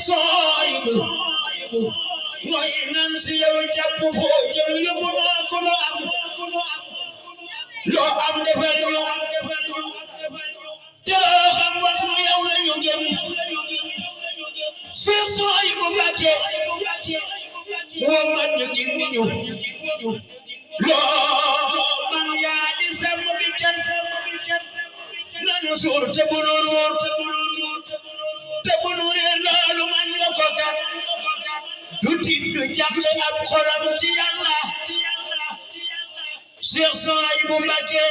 Soyibu mooy nan si yow jàpp foo jëm yóbbu naa ko loo am defal ñu te loo xam wax nu yow la ñu gëm Cheikh Soyibu Mbacké woo man ñu gindi ñu loo man yaa di sàmm bi cat nan suur te bu nu ruur te bu nu réer loolu man nga ko kat du tiit du jàppale ak xolam ci Yàlla Cheikh Soyibu Mbacké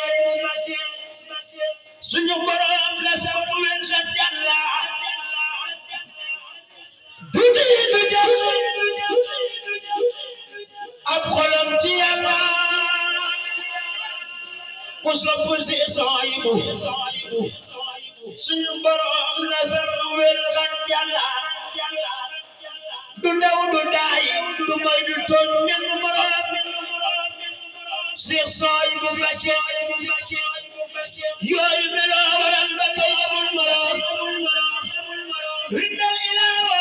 suñu borom la sa bu wen xat Yàlla du tiit du jàppale ak xolam ci Yàlla ku sopp Cheikh Soyibu suñu borom la sa bu wen xat Yàlla du daw du daay du moy du tooñ menn morom Cheikh Soyibu Mbacké yooyu meloo waral ba tey amul morom rindal ilaawo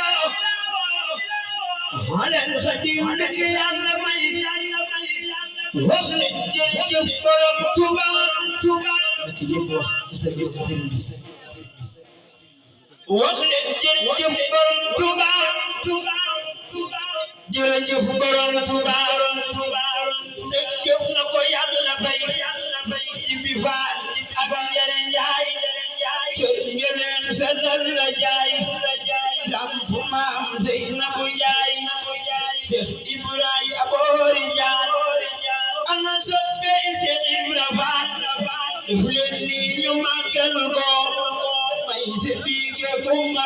xaleel Xadim dëkk Yàlla may wax leen jërëjëf borom Tuuba wax leen jërëjëf borom Tuuba jërëjëf borom Tuuba sa jëf na ko Yàlla fay Jibi Faal ak yeneen yaay cër ngeleen sa dal la jaay lamp maam Seynabu Njaay Cheikh Ibrahima Aboori Njaay ana soppe Cheikh Ibra Faal def leen ni ñu màggal ko may se biige kumba